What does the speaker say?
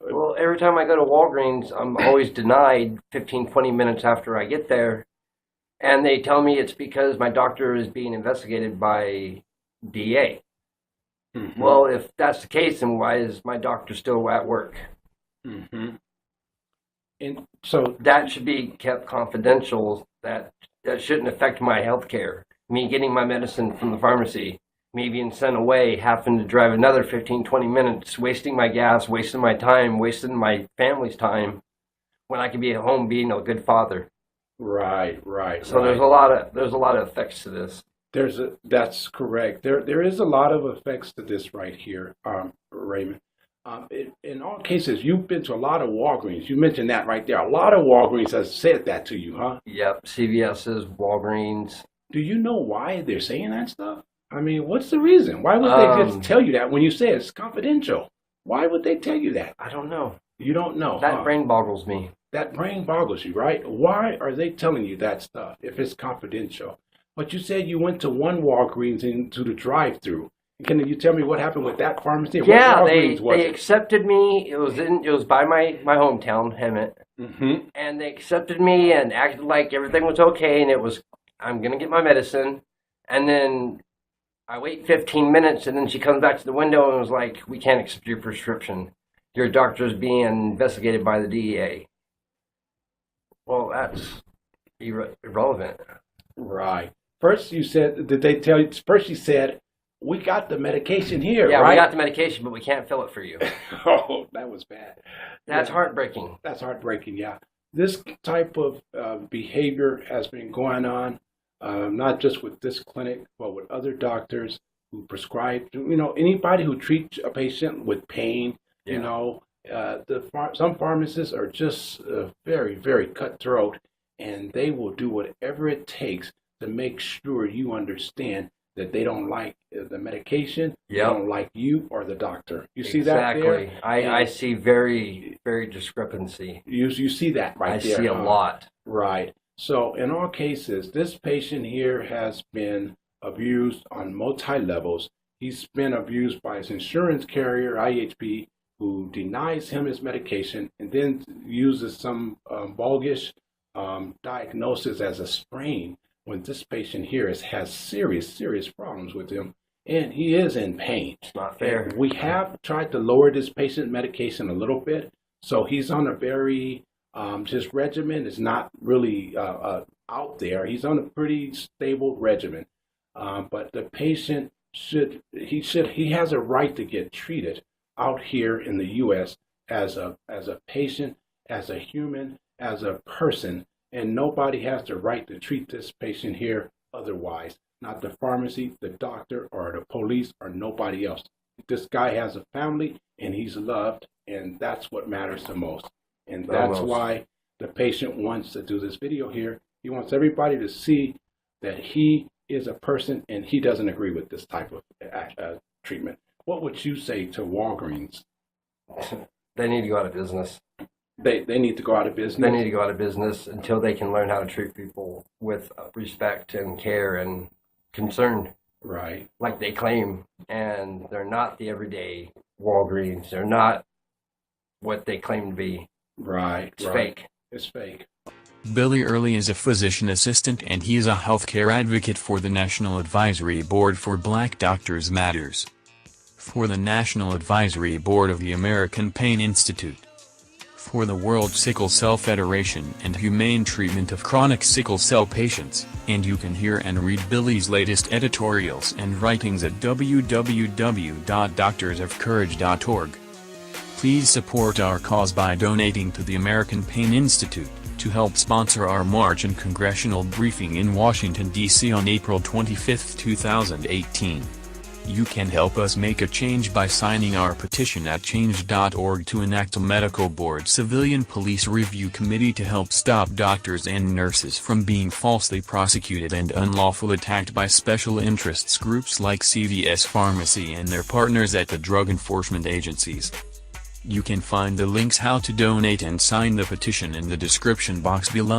Well, every time I go to Walgreens, I'm always denied 15, 20 minutes after I get there. And they tell me it's because my doctor is being investigated by DEA. Hmm. Well, if that's the case, then why is my doctor still at work? Hmm. And so, That should be kept confidential. That shouldn't affect my health care. Me getting my medicine from the pharmacy, me being sent away, having to drive another 15, 20 minutes, wasting my gas, wasting my time, wasting my family's time when I could be at home being a good father. right, right, So right. there's a lot of effects to this. That's correct. There is a lot of effects to this right here, Raymond. In all cases, you've been to a lot of Walgreens. You mentioned that right there. A lot of Walgreens has said that to you, huh? Yep, CVS's, Walgreens. Do you know why they're saying that stuff? I mean, what's the reason? Why would they just Um, tell you that when you say it's confidential? Why would they tell you that? I don't know. You don't know, That huh? brain boggles me. That brain boggles you, right? Why are they telling you that stuff if it's confidential? But you said you went to one Walgreens into the drive-through. Can you tell me what happened with that pharmacy? What Yeah, Walgreens was they it? accepted me. It was by my hometown, Hemet, Mm-hmm. and they accepted me and acted like everything was okay, and it was I'm gonna get my medicine, and then I wait 15 minutes, and then she comes back to the window and was like, "We can't accept your prescription. Your doctor's being investigated by the DEA." Well, that's irrelevant. Right. First you said, did they tell you, first you said, we got the medication here, Yeah, we right? got the medication, but we can't fill it for you. Oh, that was bad. That's Yeah, heartbreaking. that's heartbreaking. Yeah. This type of behavior has been going on, not just with this clinic, but with other doctors who prescribe, anybody who treats a patient with pain, you Yeah. know, some pharmacists are just very, very cutthroat, and they will do whatever it takes to make sure you understand that they don't like the medication, they Yep. don't like you or the doctor. You see that there? Exactly. I And see very discrepancy. you see that I right there, see a huh? lot. Right. So in all cases, this patient here has been abused on multi levels. He's been abused by his insurance carrier, IHP, who denies him his medication and then uses some bogus diagnosis as a sprain when this patient here has serious problems with him and he is in pain. It's not And fair. we have tried to lower this patient medication a little bit. So he's on a very his regimen is not really out there. He's on a pretty stable regimen, but the patient he has a right to get treated out here in the U.S. as a patient, as a human, as a person, and nobody has the right to treat this patient here otherwise. Not the pharmacy, the doctor, or the police, or nobody else. This guy has a family and he's loved, and that's what matters the most. And that's Almost. why the patient wants to do this video here. He wants everybody to see that he is a person and he doesn't agree with this type of treatment. What would you say to Walgreens? They need to go out of business. They need to go out of They need business? to go out of business until they can learn how to treat people with respect and care and concern, Right, like they claim. And they're not the everyday Walgreens. They're not what they claim to be. right, It's right. fake. It's fake. Billy Earley is a physician assistant and he is a healthcare advocate for the National Advisory Board for Black Doctors Matters. For the National Advisory Board of the American Pain Institute. For the World Sickle Cell Federation and Humane Treatment of Chronic Sickle Cell Patients, and you can hear and read Billy's latest editorials and writings at www.doctorsofcourage.org. Please support our cause by donating to the American Pain Institute, to help sponsor our march and congressional briefing in Washington, D.C. on April 25, 2018. You can help us make a change by signing our petition at change.org to enact a medical board civilian police review committee to help stop doctors and nurses from being falsely prosecuted and unlawfully attacked by special interests groups like CVS Pharmacy and their partners at the drug enforcement agencies. You can find the links how to donate and sign the petition in the description box below.